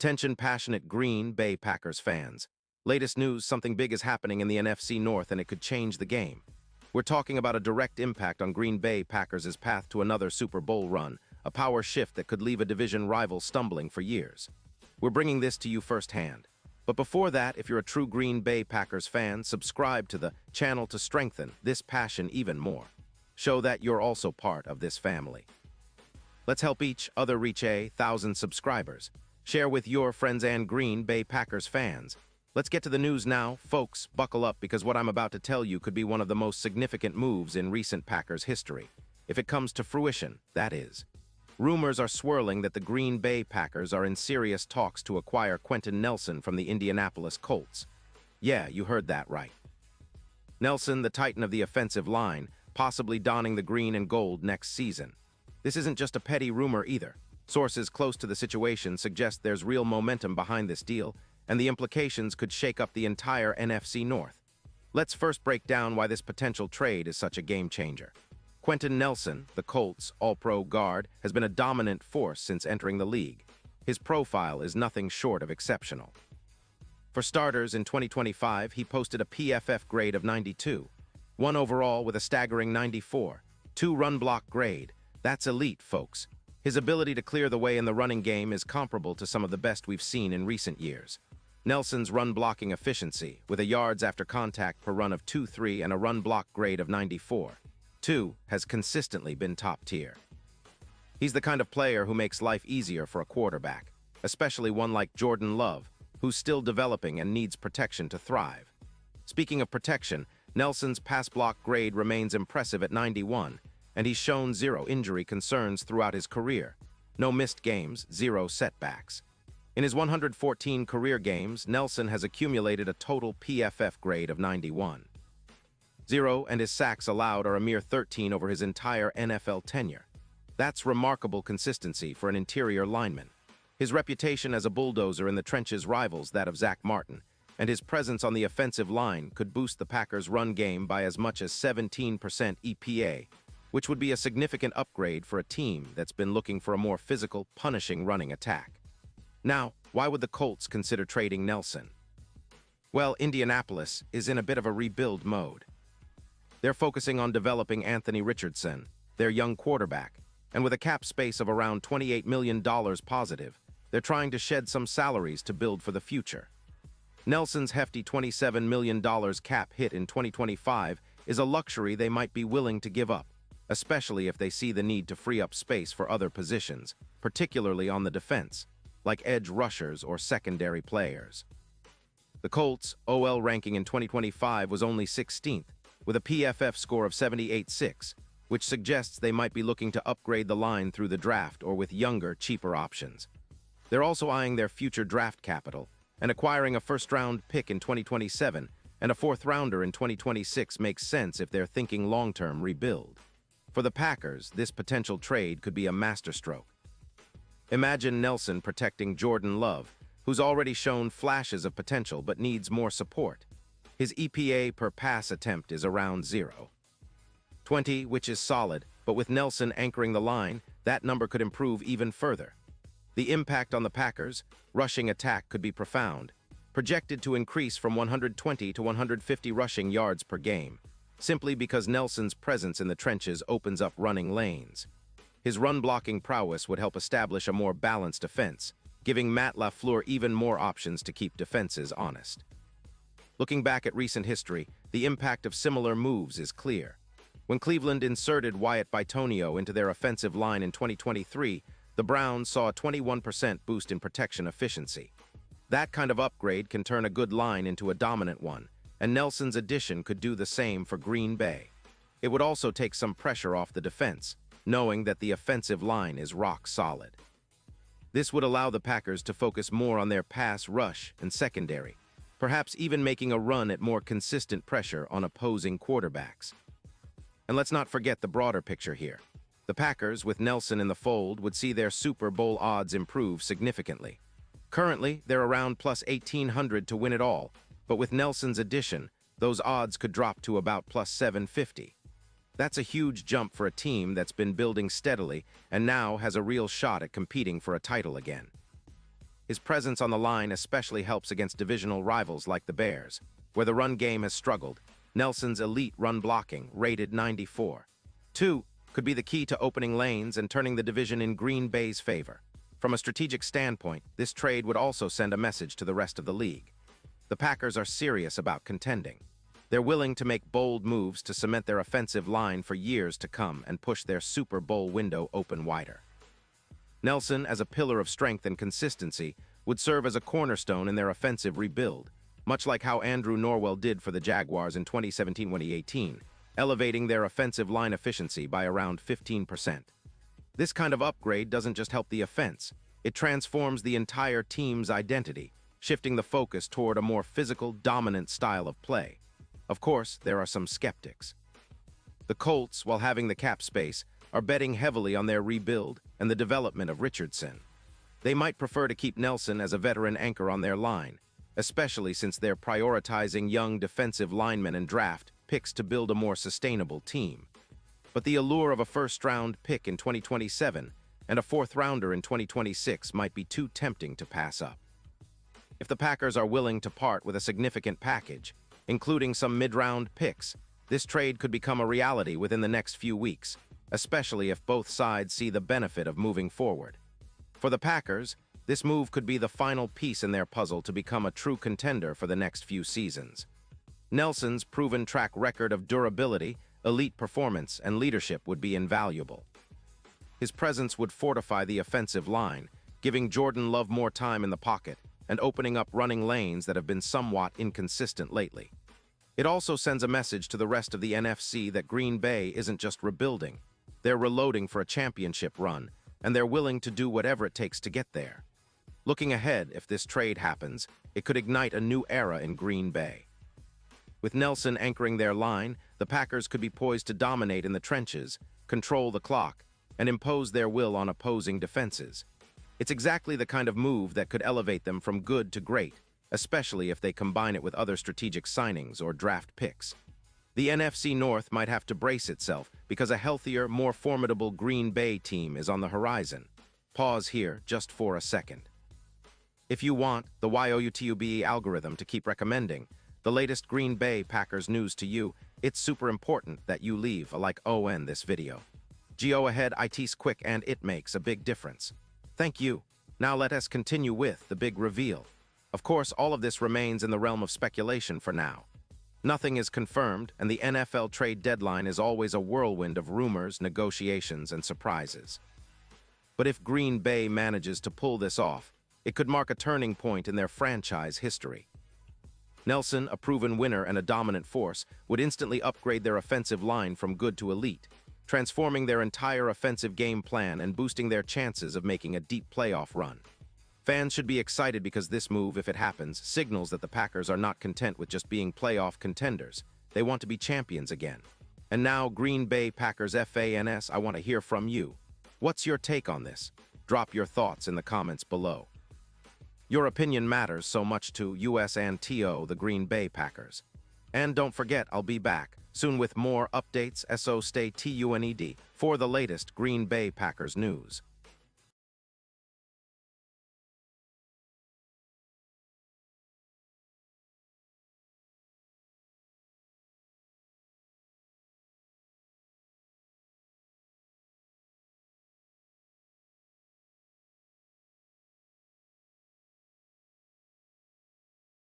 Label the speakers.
Speaker 1: Attention passionate Green Bay Packers fans. Latest news, something big is happening in the NFC North and it could change the game. We're talking about a direct impact on Green Bay Packers' path to another Super Bowl run, a power shift that could leave a division rival stumbling for years. We're bringing this to you firsthand. But before that, if you're a true Green Bay Packers fan, subscribe to the channel to strengthen this passion even more. Show that you're also part of this family. Let's help each other reach 1,000 subscribers. Share with your friends and Green Bay Packers fans. Let's get to the news now. Folks, buckle up because what I'm about to tell you could be one of the most significant moves in recent Packers history. If it comes to fruition, that is. Rumors are swirling that the Green Bay Packers are in serious talks to acquire Quenton Nelson from the Indianapolis Colts. Yeah, you heard that right. Nelson, the titan of the offensive line, possibly donning the green and gold next season. This isn't just a petty rumor either. Sources close to the situation suggest there's real momentum behind this deal, and the implications could shake up the entire NFC North. Let's first break down why this potential trade is such a game-changer. Quenton Nelson, the Colts' all-pro guard, has been a dominant force since entering the league. His profile is nothing short of exceptional. For starters, in 2025, he posted a PFF grade of 92, one overall with a staggering 94, 2 run-block grade. That's elite, folks. His ability to clear the way in the running game is comparable to some of the best we've seen in recent years. Nelson's run-blocking efficiency, with a yards after contact per run of 2.3 and a run-block grade of 94, has consistently been top tier. He's the kind of player who makes life easier for a quarterback, especially one like Jordan Love, who's still developing and needs protection to thrive. Speaking of protection, Nelson's pass block grade remains impressive at 91, and he's shown 0 injury concerns throughout his career. No missed games, 0 setbacks. In his 114 career games, Nelson has accumulated a total PFF grade of 91. 0, and his sacks allowed are a mere 13 over his entire NFL tenure. That's remarkable consistency for an interior lineman. His reputation as a bulldozer in the trenches rivals that of Zach Martin, and his presence on the offensive line could boost the Packers' run game by as much as 17% EPA, which would be a significant upgrade for a team that's been looking for a more physical, punishing running attack. Now, why would the Colts consider trading Nelson? Well, Indianapolis is in a bit of a rebuild mode. They're focusing on developing Anthony Richardson, their young quarterback, and with a cap space of around $28 million positive, they're trying to shed some salaries to build for the future. Nelson's hefty $27 million cap hit in 2025 is a luxury they might be willing to give up, especially if they see the need to free up space for other positions, particularly on the defense, like edge rushers or secondary players. The Colts' OL ranking in 2025 was only 16th, with a PFF score of 78.6, which suggests they might be looking to upgrade the line through the draft or with younger, cheaper options. They're also eyeing their future draft capital, and acquiring a first-round pick in 2027 and a fourth-rounder in 2026 makes sense if they're thinking long-term rebuild. For the Packers, this potential trade could be a masterstroke. Imagine Nelson protecting Jordan Love, who's already shown flashes of potential but needs more support. His EPA per pass attempt is around 0. 20, which is solid, but with Nelson anchoring the line, that number could improve even further. The impact on the Packers' rushing attack could be profound, projected to increase from 120 to 150 rushing yards per game, simply because Nelson's presence in the trenches opens up running lanes. His run-blocking prowess would help establish a more balanced offense, giving Matt LaFleur even more options to keep defenses honest. Looking back at recent history, the impact of similar moves is clear. When Cleveland inserted Wyatt Bitonio into their offensive line in 2023, the Browns saw a 21% boost in protection efficiency. That kind of upgrade can turn a good line into a dominant one, and Nelson's addition could do the same for Green Bay. It would also take some pressure off the defense, knowing that the offensive line is rock solid. This would allow the Packers to focus more on their pass rush and secondary, perhaps even making a run at more consistent pressure on opposing quarterbacks. And let's not forget the broader picture here. The Packers, with Nelson in the fold, would see their Super Bowl odds improve significantly. Currently, they're around plus 1,800 to win it all, but with Nelson's addition, those odds could drop to about plus 750. That's a huge jump for a team that's been building steadily and now has a real shot at competing for a title again. His presence on the line especially helps against divisional rivals like the Bears, where the run game has struggled. Nelson's elite run blocking, rated 94. 2, could be the key to opening lanes and turning the division in Green Bay's favor. From a strategic standpoint, this trade would also send a message to the rest of the league. The Packers are serious about contending. They're willing to make bold moves to cement their offensive line for years to come and push their Super Bowl window open wider. Nelson, as a pillar of strength and consistency, would serve as a cornerstone in their offensive rebuild, much like how Andrew Norwell did for the Jaguars in 2017-2018, elevating their offensive line efficiency by around 15%. This kind of upgrade doesn't just help the offense, it transforms the entire team's identity, shifting the focus toward a more physical, dominant style of play. Of course, there are some skeptics. The Colts, while having the cap space, are betting heavily on their rebuild and the development of Richardson. They might prefer to keep Nelson as a veteran anchor on their line, especially since they're prioritizing young defensive linemen and draft picks to build a more sustainable team. But the allure of a first-round pick in 2027 and a fourth-rounder in 2026 might be too tempting to pass up. If the Packers are willing to part with a significant package, including some mid-round picks, this trade could become a reality within the next few weeks, especially if both sides see the benefit of moving forward. For the Packers, this move could be the final piece in their puzzle to become a true contender for the next few seasons. Nelson's proven track record of durability, elite performance, and leadership would be invaluable. His presence would fortify the offensive line, giving Jordan Love more time in the pocket and opening up running lanes that have been somewhat inconsistent lately. It also sends a message to the rest of the NFC that Green Bay isn't just rebuilding. They're reloading for a championship run, and they're willing to do whatever it takes to get there. Looking ahead, if this trade happens, it could ignite a new era in Green Bay. With Nelson anchoring their line, the Packers could be poised to dominate in the trenches, control the clock, and impose their will on opposing defenses. It's exactly the kind of move that could elevate them from good to great, especially if they combine it with other strategic signings or draft picks. The NFC North might have to brace itself because a healthier, more formidable Green Bay team is on the horizon. Pause here just for a second. If you want the YOUTUBE algorithm to keep recommending the latest Green Bay Packers news to you, it's super important that you leave a like on this video. Go ahead, it's quick and it makes a big difference. Thank you. Now let us continue with the big reveal. Of course, all of this remains in the realm of speculation for now. Nothing is confirmed, and the NFL trade deadline is always a whirlwind of rumors, negotiations, and surprises. But if Green Bay manages to pull this off, it could mark a turning point in their franchise history. Nelson, a proven winner and a dominant force, would instantly upgrade their offensive line from good to elite, transforming their entire offensive game plan and boosting their chances of making a deep playoff run. Fans should be excited because this move, if it happens, signals that the Packers are not content with just being playoff contenders. They want to be champions again. And now, Green Bay Packers fans, I want to hear from you. What's your take on this? Drop your thoughts in the comments below. Your opinion matters so much to us and the Green Bay Packers. And don't forget, I'll be back soon with more updates, so stay tuned for the latest Green Bay Packers news.